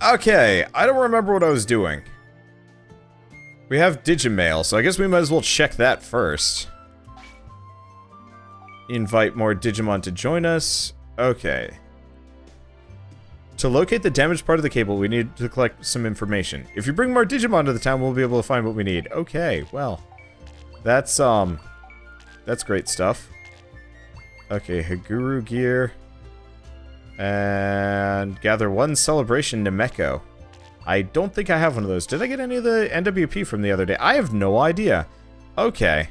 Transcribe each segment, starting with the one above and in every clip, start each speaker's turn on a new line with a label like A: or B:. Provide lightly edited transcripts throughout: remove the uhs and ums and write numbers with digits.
A: Okay, I don't remember what I was doing. We have Digimail, so I guess we might as well check that first. Invite more Digimon to join us. Okay. To locate the damaged part of the cable, we need to collect some information. If you bring more Digimon to the town, we'll be able to find what we need. Okay, well. That's great stuff. Okay, Haguru gear. And gather one celebration Nemeko. I don't think I have one of those. Did I get any of the NWP from the other day? I have no idea. Okay.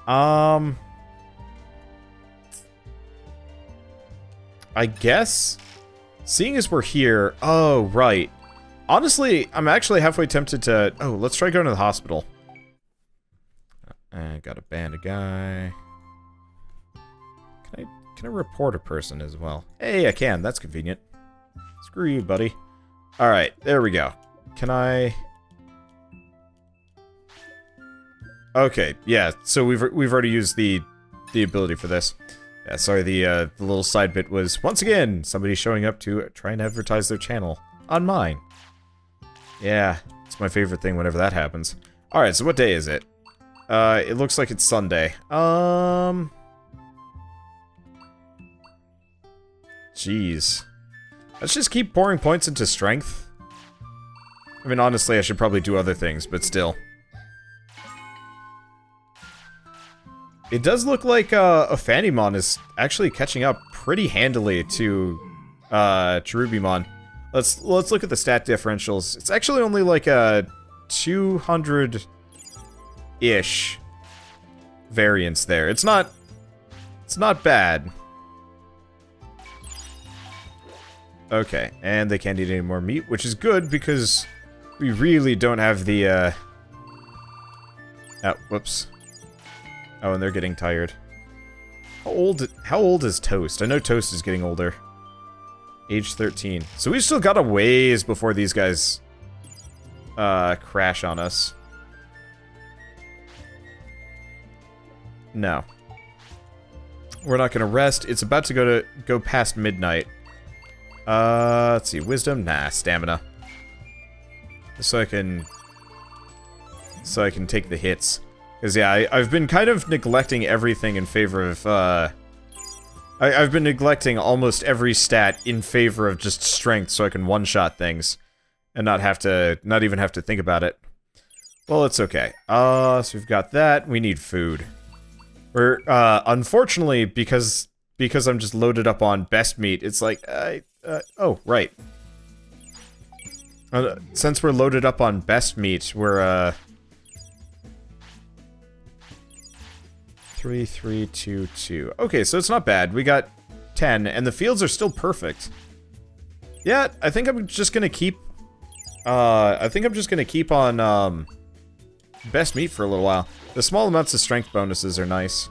A: I guess, seeing as we're here... Oh, right. Honestly, I'm actually halfway tempted to... Oh, let's try going to the hospital. I got a band of guy. Can I report a person as well? Hey, I can. That's convenient. Screw you, buddy. Alright, there we go. Can I... Okay, yeah, so we've already used the ability for this. Yeah, sorry, the little side bit was, once again, somebody showing up to try and advertise their channel on mine. Yeah, it's my favorite thing whenever that happens. Alright, so what day is it? It looks like it's Sunday. Jeez. Let's just keep pouring points into strength. I mean, honestly, I should probably do other things, but still. It does look like a Phantomon is actually catching up pretty handily to Cherubimon. Let's look at the stat differentials. It's actually only like a 200-ish variance there. It's not bad. Okay, and they can't eat any more meat, which is good because we really don't have the oh, whoops. Oh, and they're getting tired. How old is Toast? I know Toast is getting older. Age 13. So we've still got a ways before these guys crash on us. No. We're not gonna rest. It's about to go past midnight. Let's see, wisdom? Nah, stamina. So I can take the hits. Because, yeah, I've been kind of neglecting everything in favor of, I've been neglecting almost every stat in favor of just strength so I can one-shot things. And not even have to think about it. Well, it's okay. So we've got that. We need food. We're, unfortunately, because I'm just loaded up on best meat, it's like, oh, right. Since we're loaded up on best meat, we're, 3, 3, 2, 2. Okay, so it's not bad. We got 10, and the fields are still perfect. Yeah, I think I'm just gonna keep, on, best meat for a little while. The small amounts of strength bonuses are nice.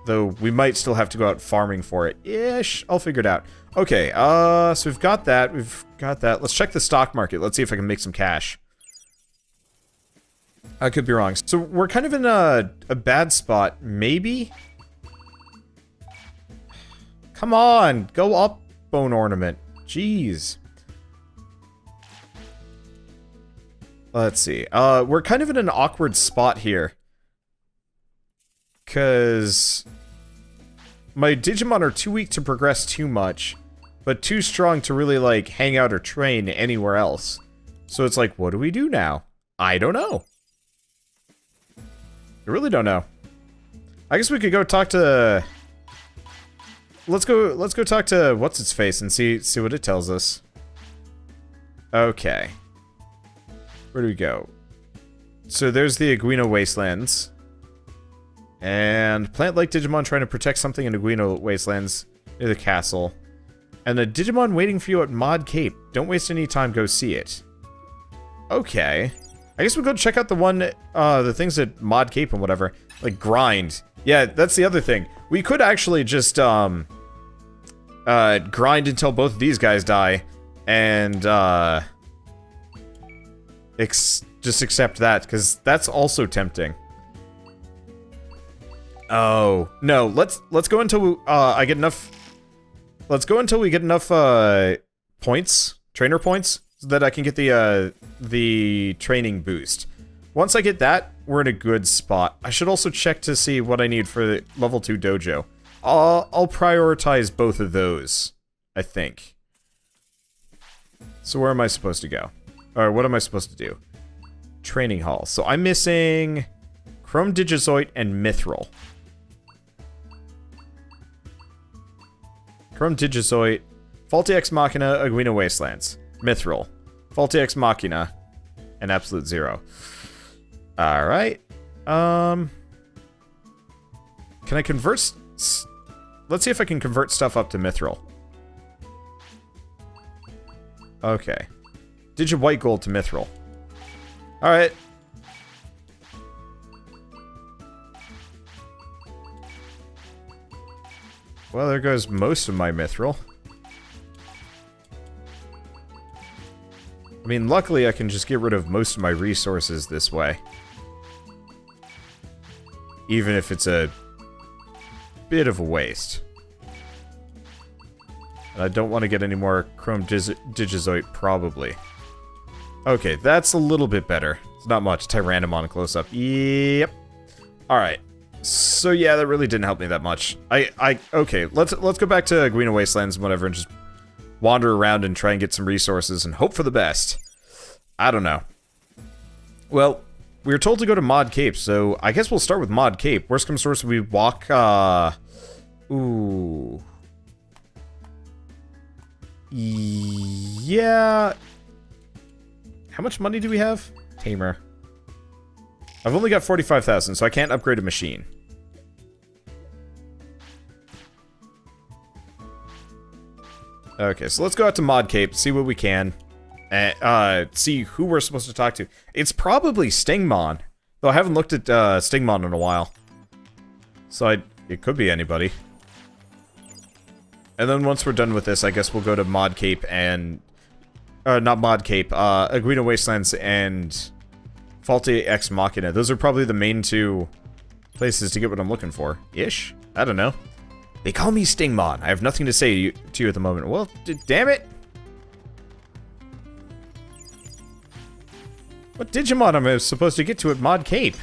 A: Though, we might still have to go out farming for it. Ish, I'll figure it out. Okay, so we've got that, Let's check the stock market. Let's see if I can make some cash. I could be wrong. So, we're kind of in a bad spot, maybe? Come on, go up, Bone Ornament. Jeez. Let's see. We're kind of in an awkward spot here. Because my Digimon are too weak to progress too much, but too strong to really, like, hang out or train anywhere else. So it's like, what do we do now? I don't know. I really don't know. I guess we could go talk to... Let's go talk to What's-Its-Face and see what it tells us. Okay. Where do we go? So there's the Aguino Wastelands. And Plant Lake Digimon trying to protect something in Aguino Wastelands near the castle. And a Digimon waiting for you at Mod Cape. Don't waste any time, go see it. Okay. I guess we'll go check out the things at Mod Cape and whatever. Like, grind. Yeah, that's the other thing. We could actually just, grind until both of these guys die. And, just accept that, because that's also tempting. Oh, no, let's go until I get enough let's go until we get enough, points, trainer points, so that I can get the training boost. Once I get that, we're in a good spot. I should also check to see what I need for the level 2 dojo. I'll prioritize both of those, I think. So where am I supposed to go? Or what am I supposed to do? Training hall. So I'm missing Chrome Digizoid and Mithril. Chrome Digizoid, Faulty Ex Machina, Aguina Wastelands, Mithril, Faulty Ex Machina, and Absolute Zero. Alright. Can I convert... Let's see if I can convert stuff up to Mithril. Okay. Digi White Gold to Mithril. Alright. Well, there goes most of my Mithril. I mean, luckily I can just get rid of most of my resources this way. Even if it's a bit of a waste. And I don't want to get any more Chrome Digizoid, probably. Okay, that's a little bit better. It's not much. Tyrannomon close-up. Yep. Alright. So yeah, that really didn't help me that much. Okay, let's go back to Aguina Wastelands and whatever and just wander around and try and get some resources and hope for the best. I don't know. Well, we were told to go to Mod Cape, so I guess we'll start with Mod Cape. Worst comes to worst, we walk, ooh. Yeah. How much money do we have? Tamer. I've only got 45,000, so I can't upgrade a machine. Okay, so let's go out to Mod Cape, see what we can. See who we're supposed to talk to. It's probably Stingmon. Though I haven't looked at Stingmon in a while. So it could be anybody. And then once we're done with this, I guess we'll go to Mod Cape and... not Mod Cape, Aguina Wastelands and Faulty Ex Machina. Those are probably the main two places to get what I'm looking for. Ish? I don't know. They call me Stingmon. I have nothing to say to you at the moment. Well, damn it! What Digimon am I supposed to get to at Mod Cape?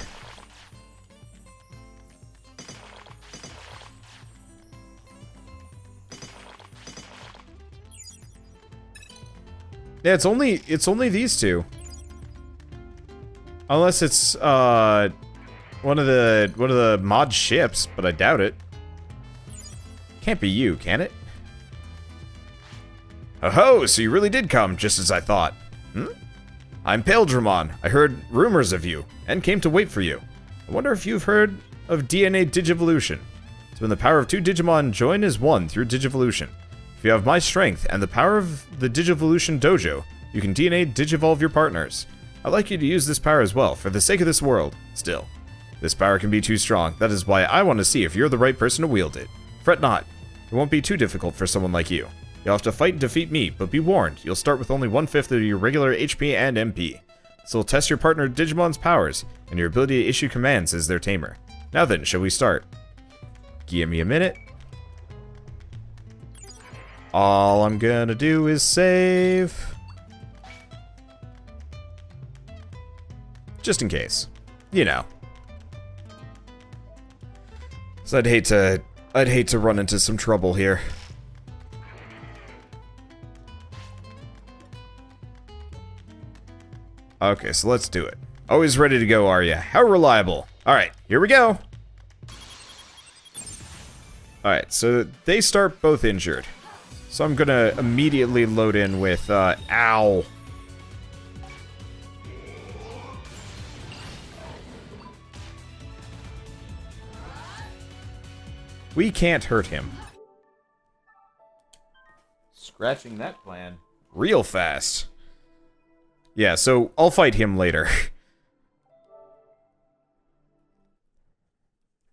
A: Yeah, it's only these two. Unless it's one of the mod ships, but I doubt it. Can't be you, can it? Oh-ho, so you really did come, just as I thought. I'm Paledramon. I heard rumors of you, and came to wait for you. I wonder if you've heard of DNA Digivolution. It's when the power of two Digimon join as one through Digivolution. If you have my strength and the power of the Digivolution Dojo, you can DNA Digivolve your partners. I'd like you to use this power as well, for the sake of this world. Still, this power can be too strong. That is why I want to see if you're the right person to wield it. Fret not. It won't be too difficult for someone like you. You'll have to fight and defeat me, but be warned, you'll start with only 1/5 of your regular HP and MP. So will test your partner Digimon's powers, and your ability to issue commands as their tamer. Now then, shall we start? Give me a minute. All I'm gonna do is save. Just in case. You know. So I'd hate to run into some trouble here. Okay, so let's do it. Always ready to go, are ya? How reliable. Alright, here we go. Alright, so they start both injured. So I'm gonna immediately load in with, ow. We can't hurt him. Scratching that plan real fast. Yeah, so I'll fight him later.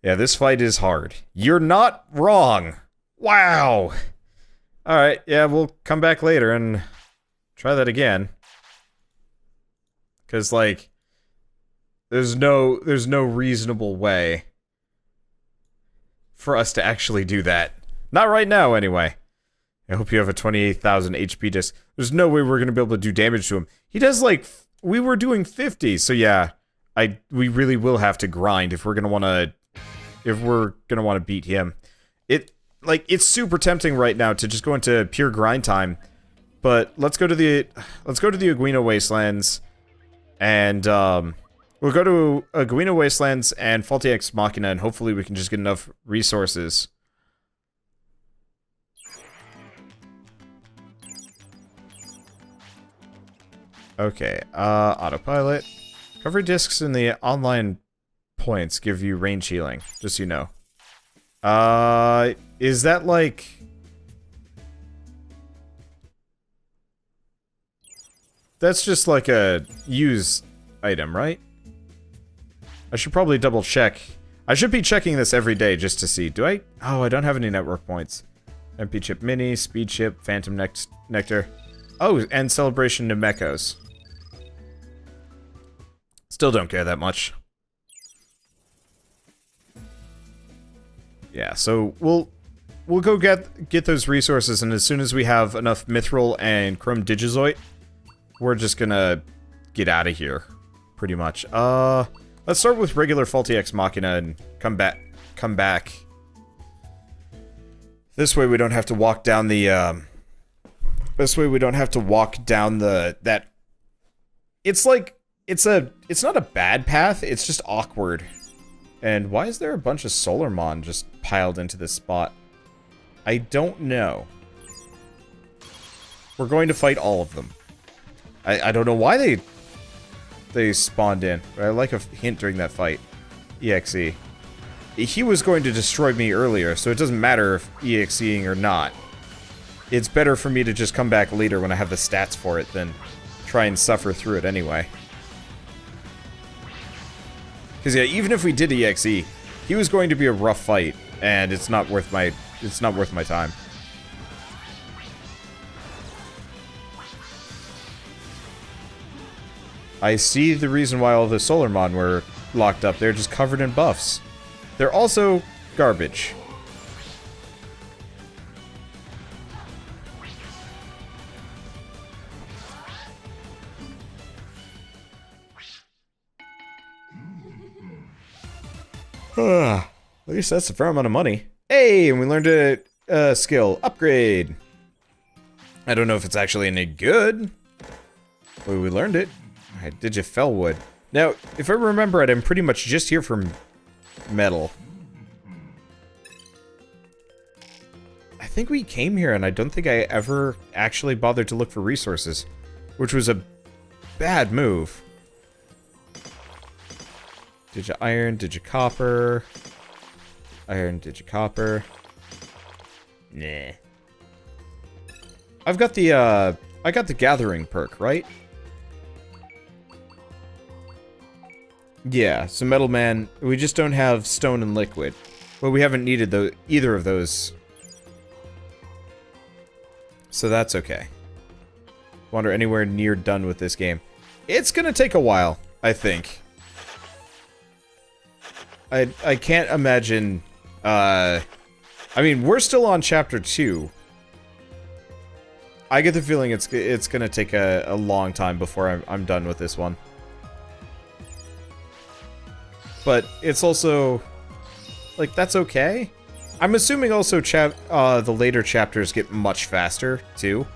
A: Yeah, this fight is hard. You're not wrong. Wow. Alright, yeah, we'll come back later and try that again. 'Cause, like, there's no reasonable way for us to actually do that. Not right now, anyway. I hope you have a 28,000 HP disc. There's no way we're gonna be able to do damage to him. He does like we were doing 50, so yeah, we really will have to grind if we're gonna wanna beat him. It's super tempting right now to just go into pure grind time, but let's go to the Aguino Wastelands, and we'll go to Aguino Wastelands and Faulty Ex Machina, and hopefully we can just get enough resources. Okay, autopilot. Cover discs in the online points give you range healing, just so you know. Is that like... That's just like a use item, right? I should probably double check. I should be checking this every day just to see. Do I? Oh, I don't have any network points. MP Chip Mini, Speed Chip, Phantom Nectar. Oh, and Celebration Nemekos. Still don't care that much. Yeah, so we'll go get those resources, and as soon as we have enough Mithril and Chrome Digizoid, we're just gonna get out of here, pretty much. Let's start with regular Faulty Ex Machina and come back. This way we don't have to walk down the that. It's like it's not a bad path, it's just awkward. And why is there a bunch of Solarmon just piled into this spot? I don't know. We're going to fight all of them. I don't know why they spawned in, but I like a hint during that fight. EXE. He was going to destroy me earlier, so it doesn't matter if EXEing or not. It's better for me to just come back later when I have the stats for it than try and suffer through it anyway. Because yeah, even if we did EXE, he was going to be a rough fight, and it's not worth my time. I see the reason why all the Solarmon were locked up. They're just covered in buffs. They're also garbage. At least that's a fair amount of money. Hey, and we learned a skill upgrade. I don't know if it's actually any good, but we learned it. Alright, Digifellwood. Now, if I remember it, I'm pretty much just here for metal. I think we came here, and I don't think I ever actually bothered to look for resources, which was a bad move. Digi-iron, digi-copper. Iron, digi-copper. Nah. I got the gathering perk, right? Yeah, so Metal Man, we just don't have stone and liquid. But we haven't needed either of those. So that's okay. Wander anywhere near done with this game. It's gonna take a while, I think. I can't imagine, I mean, we're still on chapter 2. I get the feeling it's gonna take a long time before I'm done with this one. But it's also, like, that's okay. I'm assuming also the later chapters get much faster, too.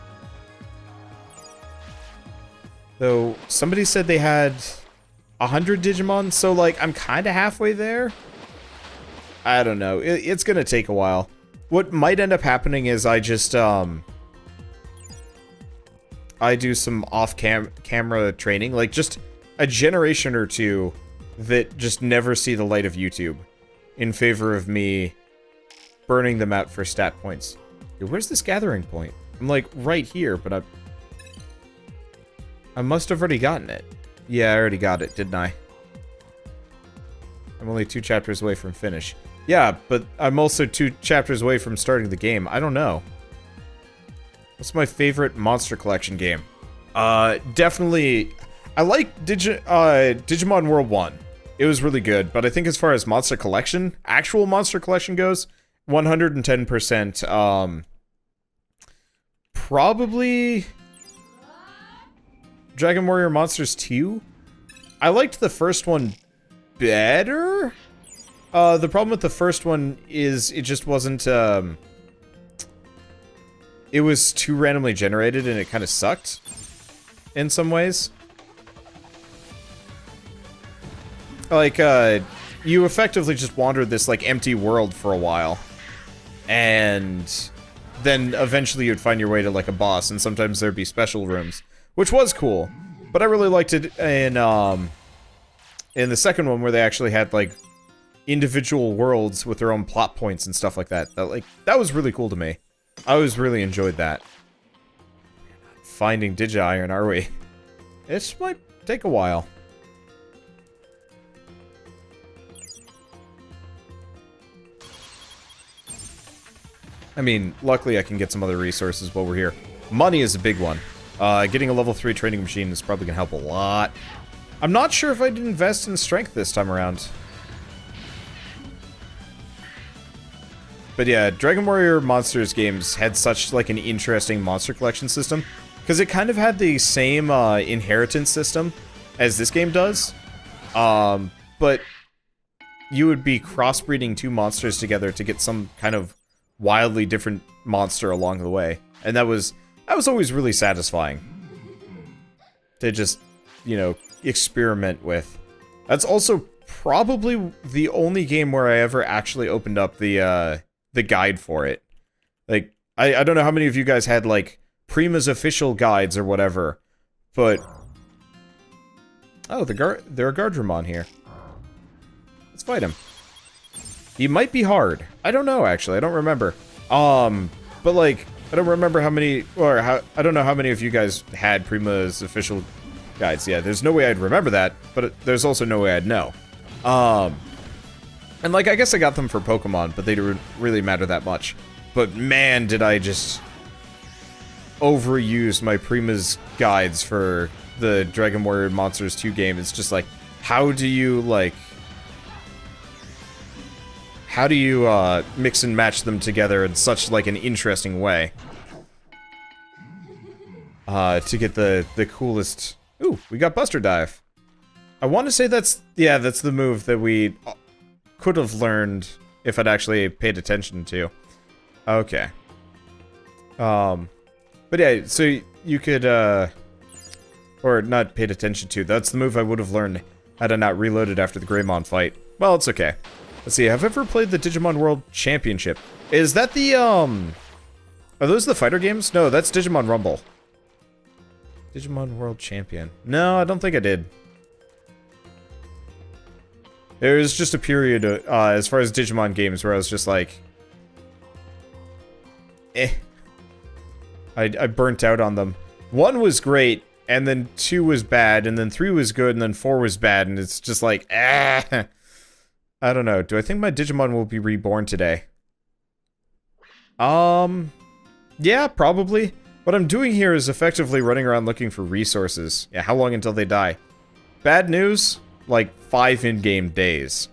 A: Though, somebody said they had 100 Digimon, so, like, I'm kind of halfway there. I don't know. It's gonna take a while. What might end up happening is I just, I do some off-camera training, like, just a generation or two that just never see the light of YouTube in favor of me burning them out for stat points. Yo, where's this gathering point? I'm, like, right here, but I must have already gotten it. Yeah, I already got it, didn't I? I'm only 2 chapters away from finish. Yeah, but I'm also 2 chapters away from starting the game. I don't know. What's my favorite Monster Collection game? Definitely... I like Digimon World 1. It was really good, but I think as far as Monster Collection, actual Monster Collection goes, 110%, Probably Dragon Warrior Monsters 2. I liked the first one better. The problem with the first one is it just wasn't, it was too randomly generated and it kind of sucked in some ways. Like, you effectively just wandered this, like, empty world for a while. And then eventually you'd find your way to, like, a boss, and sometimes there'd be special rooms, which was cool. But I really liked it in the second one where they actually had, like, individual worlds with their own plot points and stuff like that. That was really cool to me. I always really enjoyed that. Finding Digi-Iron, are we? This might take a while. I mean, luckily I can get some other resources while we're here. Money is a big one. Getting a level 3 training machine is probably gonna help a lot. I'm not sure if I'd invest in strength this time around. But yeah, Dragon Warrior Monsters games had such, like, an interesting monster collection system. Because it kind of had the same, inheritance system as this game does. But you would be crossbreeding two monsters together to get some kind of wildly different monster along the way. And that was always really satisfying. To just, you know, experiment with. That's also probably the only game where I ever actually opened up the guide for it. Like, I don't know how many of you guys had, like, Prima's official guides or whatever, but... Oh, there are Guardramon here. Let's fight him. He might be hard. I don't know, actually. I don't remember. But, like, I don't remember how many... I don't know how many of you guys had Prima's official guides. Yeah, there's no way I'd remember that, but there's also no way I'd know. And, like, I guess I got them for Pokemon, but they didn't really matter that much. But, man, did I just overuse my Prima's guides for the Dragon Warrior Monsters 2 game. It's just like, how do you, like... How do you, mix and match them together in such, like, an interesting way? To get the coolest... Ooh, we got Buster Dive. I want to say that's... Yeah, that's the move that we could have learned if I'd actually paid attention to. Okay. But yeah, so you could, or not paid attention to. That's the move I would have learned had I not reloaded after the Greymon fight. Well, it's okay. Let's see, have I ever played the Digimon World Championship? Is that the, are those the fighter games? No, that's Digimon Rumble. Digimon World Champion. No, I don't think I did. There was just a period, as far as Digimon games, where I was just like... Eh. I burnt out on them. 1 was great, and then 2 was bad, and then 3 was good, and then 4 was bad, and it's just like, ah. I don't know. Do I think my Digimon will be reborn today? Yeah, probably. What I'm doing here is effectively running around looking for resources. Yeah, how long until they die? Bad news? Like, 5 in-game days.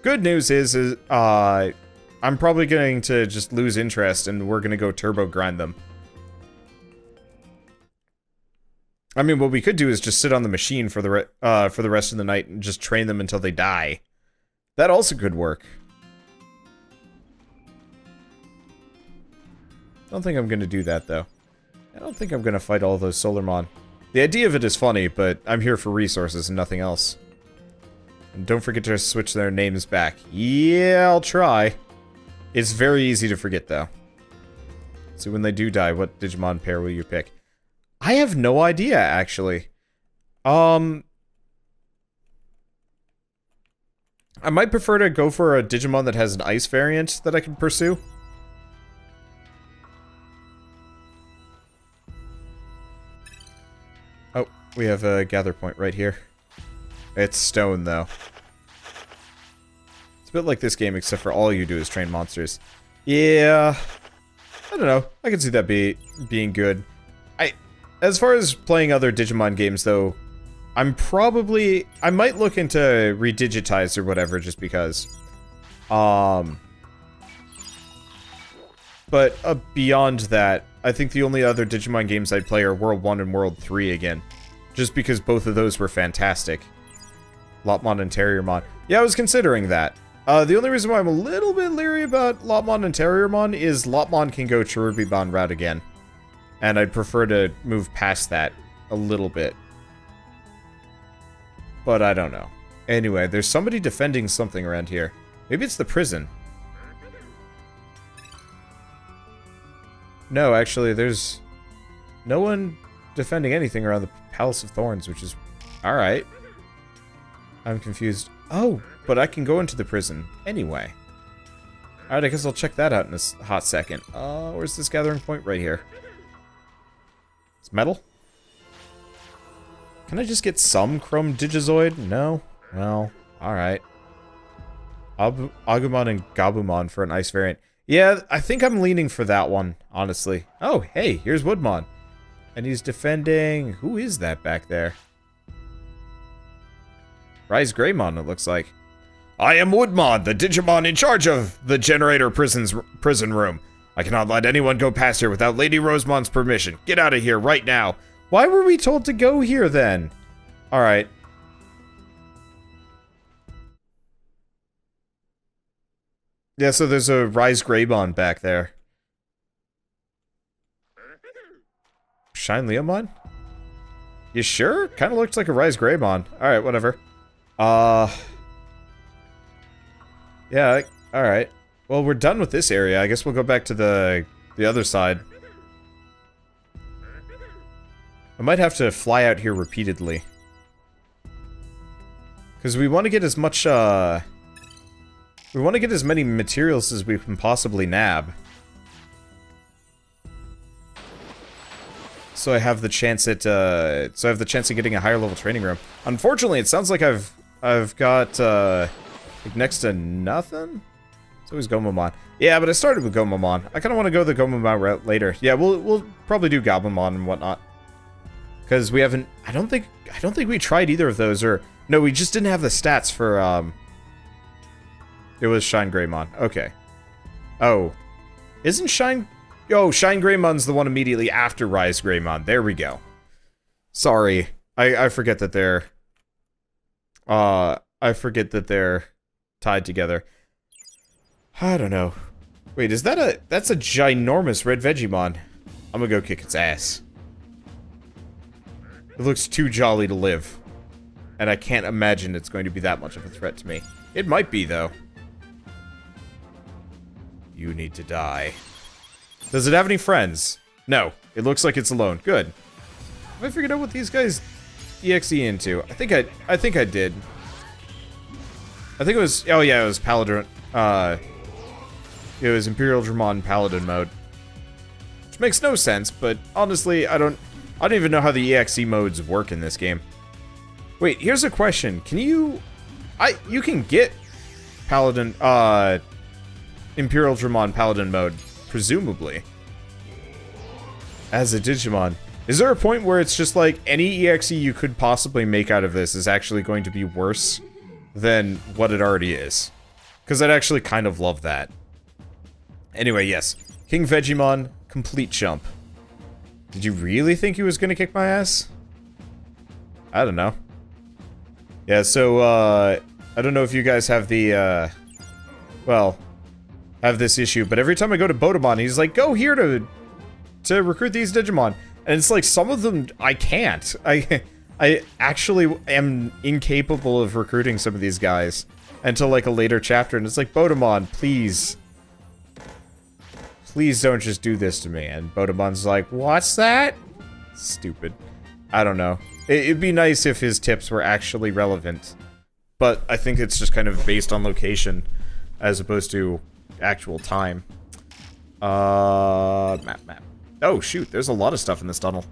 A: Good news is I'm probably going to just lose interest, and we're gonna go turbo grind them. I mean, what we could do is just sit on the machine for the rest of the night and just train them until they die. That also could work. I don't think I'm gonna do that, though. I don't think I'm gonna fight all those Solarmon. The idea of it is funny, but I'm here for resources and nothing else. And don't forget to switch their names back. Yeah, I'll try. It's very easy to forget, though. So when they do die, what Digimon pair will you pick? I have no idea, actually. I might prefer to go for a Digimon that has an ice variant that I can pursue. Oh, we have a gather point right here. It's stone, though. It's a bit like this game, except for all you do is train monsters. Yeah... I don't know. I can see that being good. As far as playing other Digimon games, though, I might look into Redigitize or whatever, just because. But beyond that, I think the only other Digimon games I'd play are World 1 and World 3 again. Just because both of those were fantastic. Lopmon and Terriermon. Yeah, I was considering that. The only reason why I'm a little bit leery about Lopmon and Terriermon is Lopmon can go Cherubimon route again. And I'd prefer to move past that a little bit. But I don't know. Anyway, there's somebody defending something around here. Maybe it's the prison. No, actually, there's no one defending anything around the Palace of Thorns, which is... Alright. I'm confused. Oh, but I can go into the prison anyway. Alright, I guess I'll check that out in a hot second. Where's this gathering point? Right here. It's metal? Can I just get some Chrome Digizoid? No? Well, alright. Agumon and Gabumon for an ice variant. Yeah, I think I'm leaning for that one, honestly. Oh, hey, here's Woodmon. And he's defending... Who is that back there? ShineGreymon, it looks like. I am Woodmon, the Digimon in charge of the Generator prison room. I cannot let anyone go past here without Lady Rosemon's permission. Get out of here right now. Why were we told to go here, then? Alright. Yeah, so there's a ShineGreymon back there. ShineLeomon? You sure? Kinda looks like a ShineGreymon. Alright, whatever. Yeah, alright. Well, we're done with this area. I guess we'll go back to the other side. I might have to fly out here repeatedly. Because we want to get as much, we want to get as many materials as we can possibly nab. So I have the chance at, getting a higher level training room. Unfortunately, it sounds like I've got, like next to nothing? It's always Gomamon. Yeah, but I started with Gomamon. I kind of want to go the Gomamon route later. Yeah, we'll probably do Gabumon and whatnot. Because we haven't, I don't think we tried either of those, or, no, we just didn't have the stats for, it was ShineGreymon. Okay. Oh. Isn't ShineGreymon's the one immediately after ShineGreymon. There we go. Sorry. I forget that they're... I forget that they're tied together. I don't know. Wait, is that that's a ginormous red Vegemon. I'm gonna go kick its ass. It looks too jolly to live. And I can't imagine it's going to be that much of a threat to me. It might be, though. You need to die. Does it have any friends? No. It looks like it's alone. Good. Have I figured out what these guys EXE into? I think I did. I think it was... Oh, yeah, it was Paladin... It was Imperial Dramon Paladin mode. Which makes no sense, but honestly, I don't even know how the EXE modes work in this game. Wait, here's a question. Can you... You can get Paladin... Imperial Dramon Paladin mode, presumably. As a Digimon. Is there a point where it's just like, any EXE you could possibly make out of this is actually going to be worse than what it already is? Because I'd actually kind of love that. Anyway, yes. King Vegemon, complete chump. Did you really think he was gonna kick my ass? I don't know. Yeah, so, I don't know if you guys have the, well, have this issue, but every time I go to Bodemon, he's like, go here to recruit these Digimon. And it's like, some of them, I can't. I actually am incapable of recruiting some of these guys until, like, a later chapter, and it's like, Bodemon, please. Please don't just do this to me. And Bodemon's like, what's that? Stupid. I don't know. It'd be nice if his tips were actually relevant. But I think it's just kind of based on location, as opposed to actual time. Map. Oh, shoot, there's a lot of stuff in this tunnel.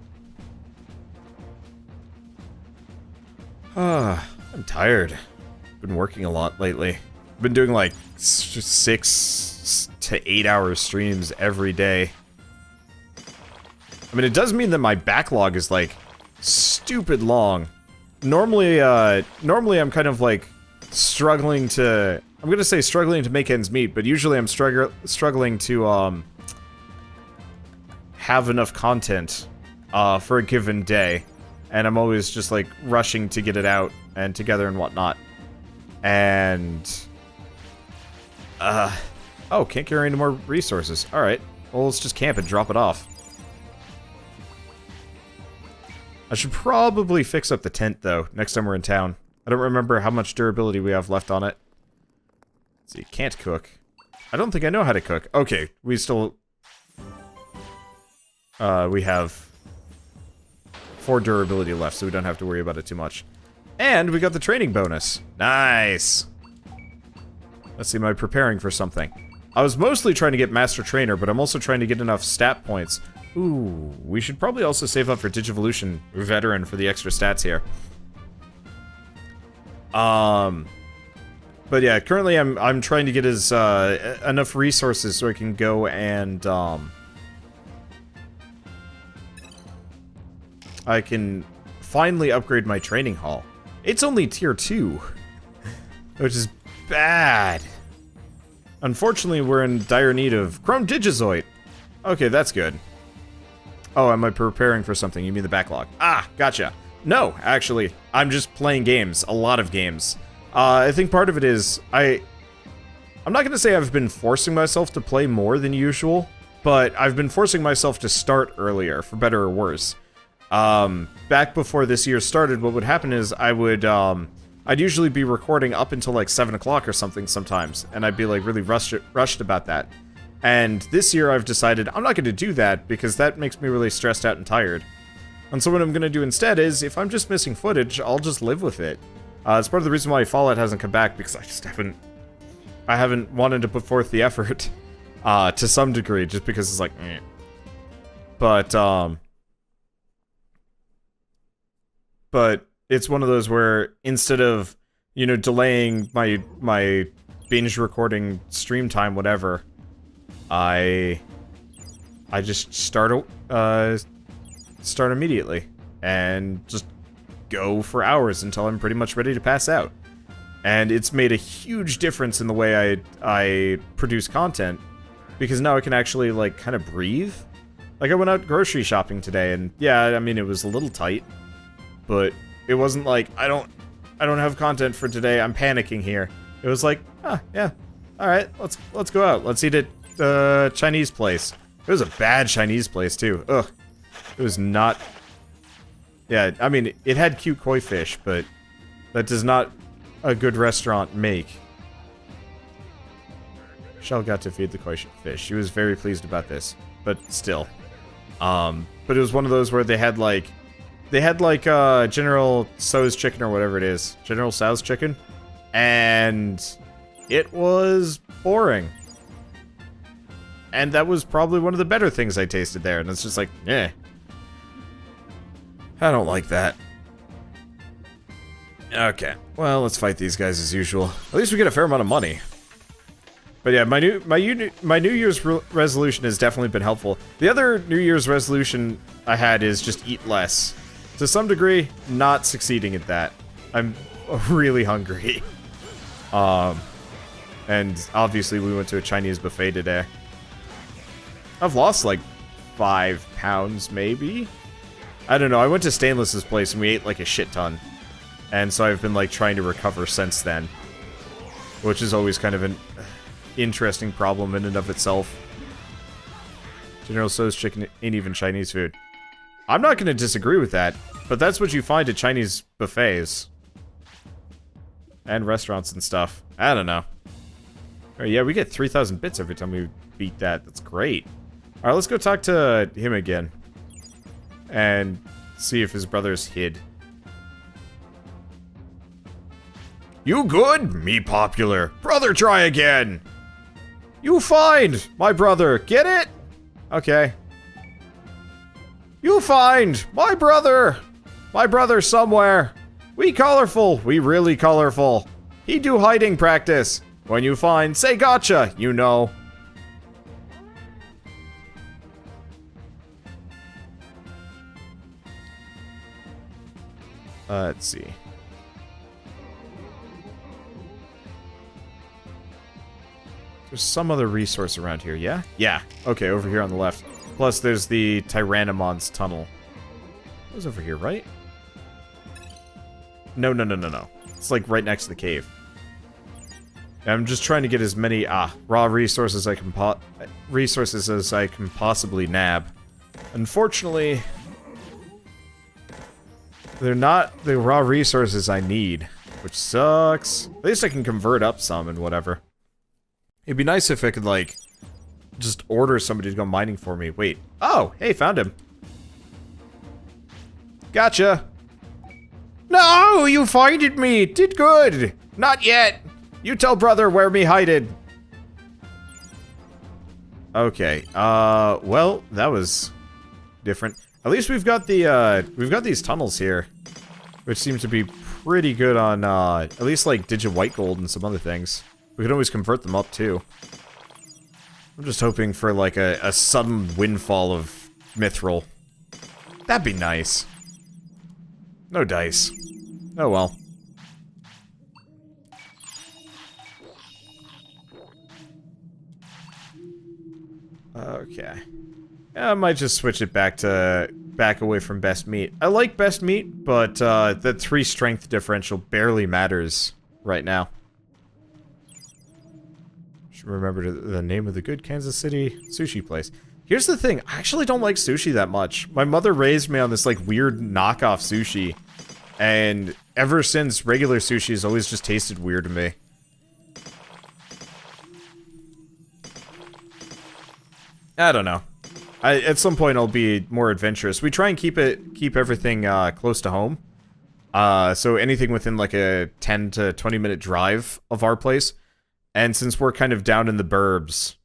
A: I'm tired. Been working a lot lately. Been doing like 6 to 8 hour streams every day. I mean, it does mean that my backlog is like stupid long. Normally I'm kind of like struggling to, I'm gonna say struggling to make ends meet, but usually I'm struggling to have enough content for a given day, and I'm always just like rushing to get it out and together and whatnot. And oh, can't carry any more resources. All right, well, let's just camp and drop it off. I should probably fix up the tent though next time we're in town. I don't remember how much durability we have left on it. Let's see, can't cook. I don't think I know how to cook. Okay, we still we have 4 durability left, so we don't have to worry about it too much. And we got the training bonus. Nice! Let's see, am I preparing for something? I was mostly trying to get Master Trainer, but I'm also trying to get enough stat points. Ooh, we should probably also save up for Digivolution Veteran for the extra stats here. But yeah, currently I'm trying to get as enough resources so I can go and I can finally upgrade my training hall. It's only tier 2, which is bad. Unfortunately, we're in dire need of Chrome Digizoid. Okay, that's good. Oh, am I preparing for something? You mean the backlog? Ah, gotcha. No, actually, I'm just playing games. A lot of games. I think part of it is, I'm not going to say I've been forcing myself to play more than usual, but I've been forcing myself to start earlier, for better or worse. Back before this year started, what would happen is I'd usually be recording up until like 7 o'clock or something sometimes, and I'd be like really rushed about that. And this year I've decided I'm not going to do that because that makes me really stressed out and tired. And so what I'm going to do instead is, if I'm just missing footage, I'll just live with it. It's part of the reason why Fallout hasn't come back, because I haven't wanted to put forth the effort, to some degree, just because it's like, eh. But it's one of those where instead of, you know, delaying my binge recording stream time, whatever, I just start immediately and just go for hours until I'm pretty much ready to pass out. And it's made a huge difference in the way I produce content, because now I can actually like kind of breathe. Like I went out grocery shopping today, and yeah, I mean it was a little tight, but it wasn't like I don't have content for today, I'm panicking here. It was like, ah, yeah, all right, let's go out. Let's eat at Chinese place. It was a bad Chinese place too. Ugh, it was not. Yeah, I mean, it had cute koi fish, but that does not a good restaurant make. Shell got to feed the koi fish. She was very pleased about this, but still. But it was one of those where they had like General Tso's chicken or whatever it is. General Tso's chicken. And it was boring. And that was probably one of the better things I tasted there, and it's just like, eh. I don't like that. Okay, well, let's fight these guys as usual. At least we get a fair amount of money. But yeah, my New Year's resolution has definitely been helpful. The other New Year's resolution I had is just eat less. To some degree, not succeeding at that. I'm really hungry. And obviously we went to a Chinese buffet today. I've lost like 5 pounds, maybe? I don't know, I went to Stainless's place and we ate like a shit ton. And so I've been like trying to recover since then. Which is always kind of an interesting problem in and of itself. General Tso's chicken ain't even Chinese food. I'm not gonna disagree with that, but that's what you find at Chinese buffets. And restaurants and stuff. I don't know. Alright, yeah, we get 3,000 bits every time we beat that. That's great. Alright, let's go talk to him again. And see if his brother's hid. You good? Me popular. Brother, try again. You find my brother. Get it? Okay. You find my brother. My brother somewhere. We colorful. We really colorful. He do hiding practice. When you find, say gotcha. You know. Let's see. There's some other resource around here, yeah? Yeah. Okay, over here on the left. Plus, there's the Tyrannomon's tunnel. It was over here, right? No. It's like right next to the cave. I'm just trying to get as many raw resources as I can possibly nab. Unfortunately, they're not the raw resources I need, which sucks. At least I can convert up some and whatever. It'd be nice if I could, like, just order somebody to go mining for me. Wait. Oh, hey, found him. Gotcha. No, you finded me. Did good. Not yet. You tell brother where me hided. Okay. Well, that was different. At least we've got these tunnels here, which seem to be pretty good on, at least like White Gold and some other things. We can always convert them up too. I'm just hoping for like a sudden windfall of mithril. That'd be nice. No dice. Oh well. Okay. I might just switch it back away from best meat. I like best meat, but the 3 strength differential barely matters right now. Should remember the name of the good Kansas City sushi place. Here's the thing, I actually don't like sushi that much. My mother raised me on this like weird knockoff sushi, and ever since, regular sushi has always just tasted weird to me. I don't know. At some point I'll be more adventurous. We try and keep everything close to home. So anything within like a 10 to 20 minute drive of our place. And since we're kind of down in the burbs,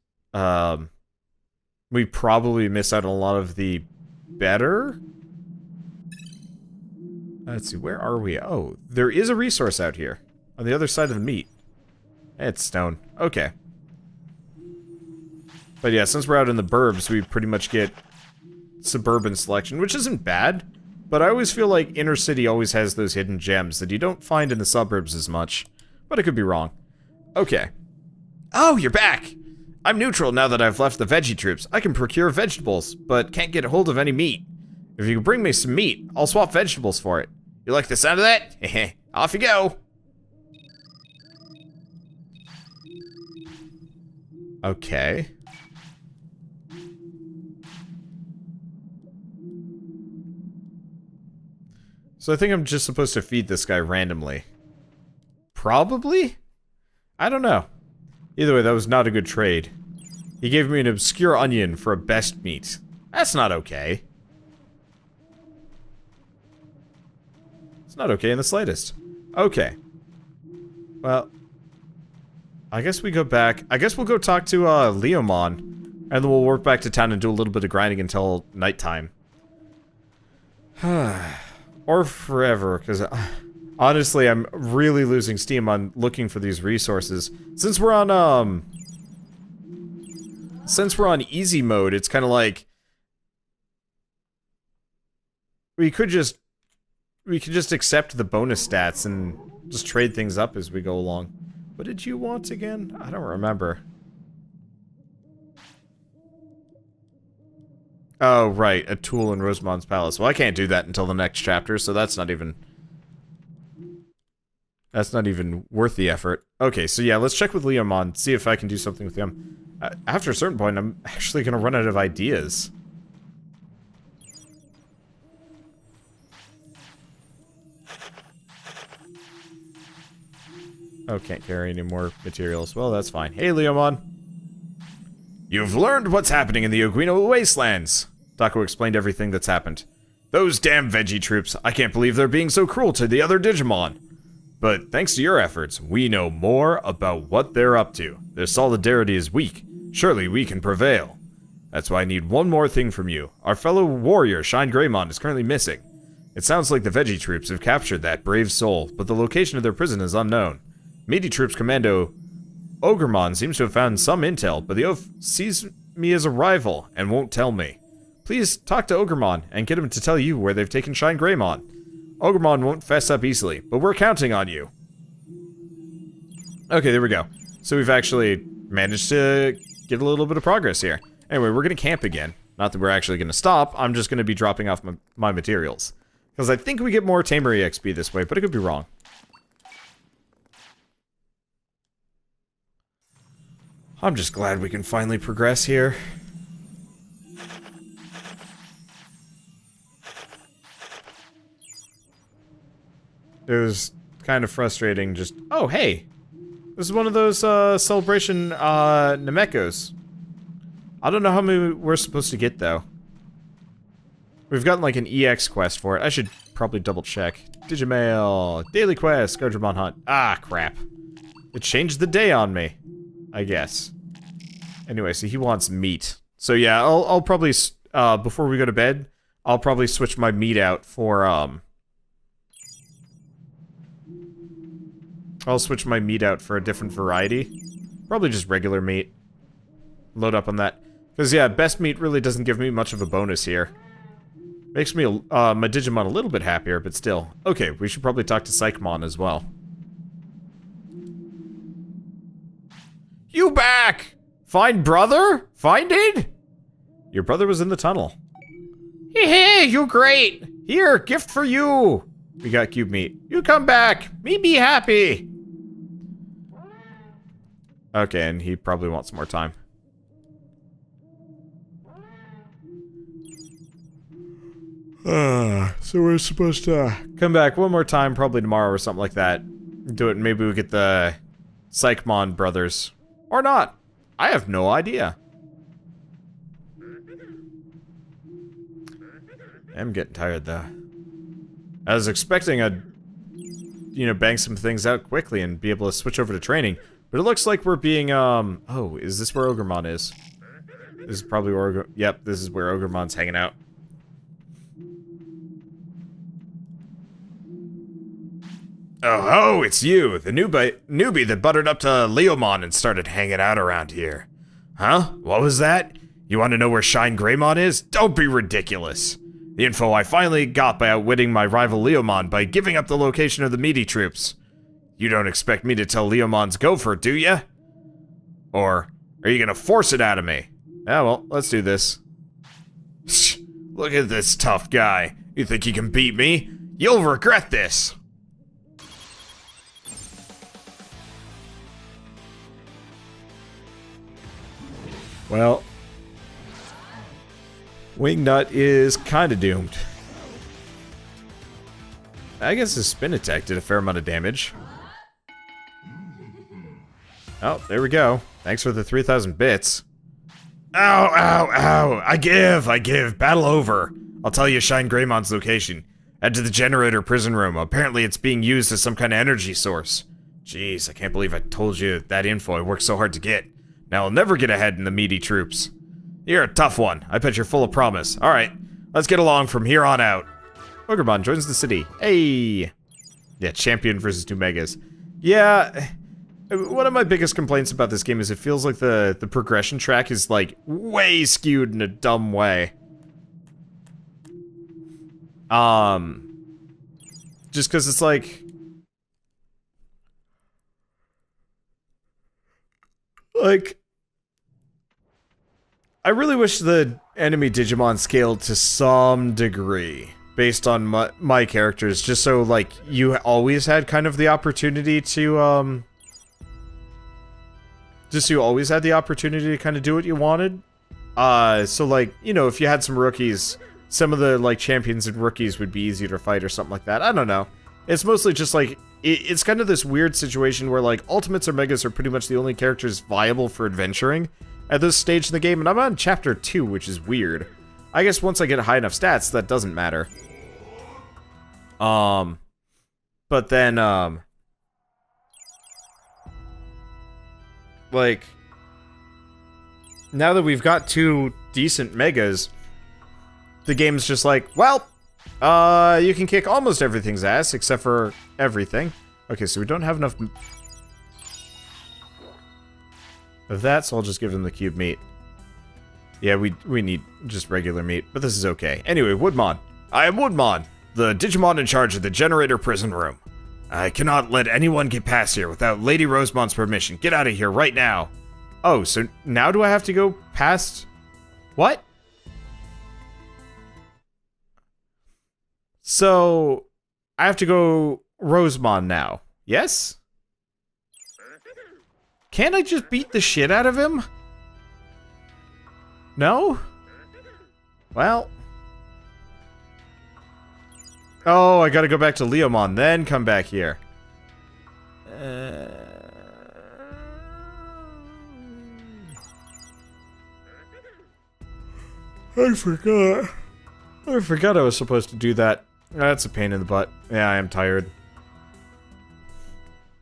A: we probably miss out on a lot of the better. Let's see, where are we? Oh, there is a resource out here on the other side of the meat. It's stone. Okay. But yeah, since we're out in the burbs, we pretty much get suburban selection, which isn't bad, but I always feel like inner city always has those hidden gems that you don't find in the suburbs as much. But I could be wrong. Okay. Oh, you're back! I'm neutral now that I've left the veggie troops. I can procure vegetables, but can't get a hold of any meat. If you can bring me some meat, I'll swap vegetables for it. You like the sound of that? Heh, off you go! Okay. So I think I'm just supposed to feed this guy randomly. Probably? I don't know. Either way, that was not a good trade. He gave me an obscure onion for a best meat. That's not okay. It's not okay in the slightest. Okay. Well, I guess we go back. I guess we'll go talk to Leomon, and then we'll work back to town and do a little bit of grinding until nighttime. Or forever, because honestly, I'm really losing steam on looking for these resources. Since we're on easy mode, it's kind of like we could just accept the bonus stats and just trade things up as we go along. What did you want again? I don't remember. Oh, right, a tool in Rosamond's palace. Well, I can't do that until the next chapter, so that's not even worth the effort. Okay, so yeah, let's check with Leomon, see if I can do something with him. After a certain point, I'm actually gonna run out of ideas. Oh, can't carry any more materials. Well, that's fine. Hey, Leomon. You've learned what's happening in the Oguino Wastelands. Dako explained everything that's happened. Those damn veggie troops. I can't believe they're being so cruel to the other Digimon. But thanks to your efforts, we know more about what they're up to. Their solidarity is weak. Surely we can prevail. That's why I need one more thing from you. Our fellow warrior, ShineGreymon, is currently missing. It sounds like the veggie troops have captured that brave soul, but the location of their prison is unknown. Meaty Troops Commando Ogremon seems to have found some intel, but the Oaf sees me as a rival and won't tell me. Please talk to Ogremon and get him to tell you where they've taken ShineGreymon. Ogremon won't fess up easily, but we're counting on you. Okay, there we go. So we've actually managed to get a little bit of progress here. Anyway, we're gonna camp again. Not that we're actually going to stop, I'm just going to be dropping off my materials. Because I think we get more Tamer EXP this way, but I could be wrong. I'm just glad we can finally progress here. It was kind of frustrating just... Oh, hey! This is one of those, celebration, Namekos. I don't know how many we're supposed to get, though. We've gotten, like, an EX quest for it. I should probably double-check. Digimail. Daily quest. Gardramon hunt. Ah, crap. It changed the day on me. I guess. Anyway, so he wants meat. So, yeah, I'll probably, before we go to bed, I'll probably switch my meat out for, I'll switch my meat out for a different variety. Probably just regular meat. Load up on that. Because, yeah, best meat really doesn't give me much of a bonus here. Makes me, my Digimon a little bit happier, but still. Okay, we should probably talk to ShineGreymon as well. You back! Find brother? Finded? Your brother was in the tunnel. Hey, you great! Here, gift for you! We got cube meat. You come back! Me be happy! Okay, and he probably wants more time. So we're supposed to come back one more time, probably tomorrow or something like that. Do it, and maybe we get the ShineGreymon brothers. Or not. I have no idea. I'm getting tired, though. I was expecting I'd, you know, bang some things out quickly and be able to switch over to training. But it looks like we're being, oh, is this where Ogremon is? This is probably where yep, this is where Ogremon's hanging out. Oh ho, it's you, the newbie that buttered up to Leomon and started hanging out around here. Huh? What was that? You want to know where ShineGreymon is? Don't be ridiculous. The info I finally got by outwitting my rival Leomon by giving up the location of the meaty troops. You don't expect me to tell Leomon's gopher, do ya? Or are you gonna force it out of me? Yeah, well, let's do this. Look at this tough guy. You think you can beat me? You'll regret this. Well, Wingnut is kinda doomed. I guess his spin attack did a fair amount of damage. Oh, there we go. Thanks for the 3,000 bits. Ow, ow, ow! I give! Battle over! I'll tell you ShineGreymon's location. Head to the generator prison room. Apparently it's being used as some kind of energy source. Jeez, I can't believe I told you that info I worked so hard to get. Now I'll never get ahead in the meaty troops. You're a tough one. I bet you're full of promise. Alright, let's get along from here on out. Ogremon joins the city. Hey! Yeah, champion versus 2 megas. Yeah, one of my biggest complaints about this game is it feels like the progression track is, like, way skewed in a dumb way. Just because it's like... I really wish the enemy Digimon scaled to some degree. Based on my characters, just so, like, you always had kind of the opportunity to, just so you always had the opportunity to kind of do what you wanted. So, like, you know, if you had some rookies, some of the, like, champions and rookies would be easier to fight or something like that. I don't know. It's mostly just, like, it's kind of this weird situation where, like, Ultimates or Megas are pretty much the only characters viable for adventuring at this stage in the game, and I'm on Chapter 2, which is weird. I guess once I get high enough stats, that doesn't matter. But then, like, now that we've got 2 decent megas, the game's just like, well, you can kick almost everything's ass, except for everything. Okay, so we don't have enough of that, so I'll just give them the cube meat. Yeah, we need just regular meat, but this is okay. Anyway, Woodmon. I am Woodmon, the Digimon in charge of the generator prison room. I cannot let anyone get past here without Lady Rosemon's permission. Get out of here right now. Oh, so now do I have to go past... What? So, I have to go Rosemon now. Yes? Can't I just beat the shit out of him? No? Well. Oh, I gotta go back to Leomon, then come back here. I forgot. I forgot I was supposed to do that. That's a pain in the butt. Yeah, I am tired.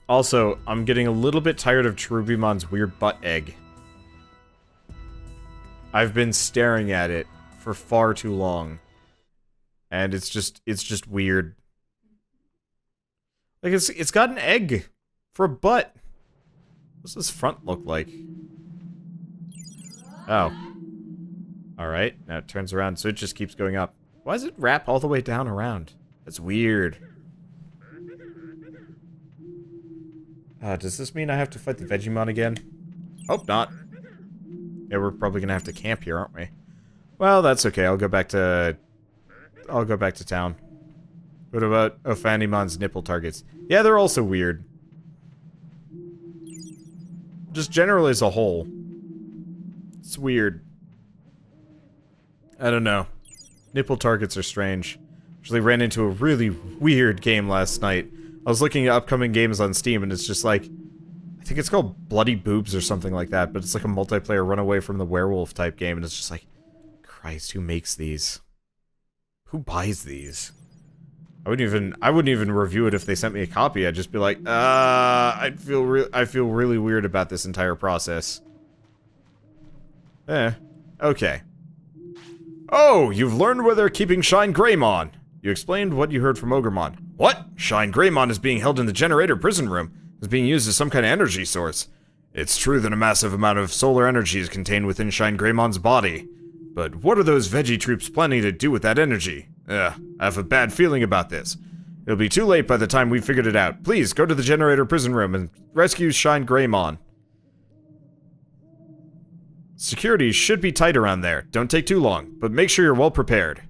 A: Also, I'm getting a little bit tired of Cherubimon's weird butt egg. I've been staring at it for far too long. And it's just weird. Like, it's got an egg for a butt. What's this front look like? Oh. Alright, now it turns around, so it just keeps going up. Why does it wrap all the way down around? That's weird. Does this mean I have to fight the Vegemon again? Hope not. Yeah, we're probably gonna have to camp here, aren't we? Well, that's okay, I'll go back to town. What about Ophandimon's nipple targets? Yeah, they're also weird. Just generally as a whole. It's weird. I don't know. Nipple targets are strange. Actually ran into a really weird game last night. I was looking at upcoming games on Steam and it's just like... I think it's called Bloody Boobs or something like that, but it's like a multiplayer runaway from the werewolf type game and it's just like... Christ, who makes these? Who buys these? I wouldn't even review it if they sent me a copy. I'd just be like, I feel really weird about this entire process. Okay. Oh, you've learned where they're keeping ShineGreymon. You explained what you heard from Ogremon. What? ShineGreymon is being held in the generator prison room. It's being used as some kind of energy source. It's true that a massive amount of solar energy is contained within ShineGreymon's body. But what are those veggie troops planning to do with that energy? I have a bad feeling about this. It'll be too late by the time we've figured it out. Please, go to the generator prison room and rescue ShineGreymon. Security should be tight around there. Don't take too long, but make sure you're well prepared.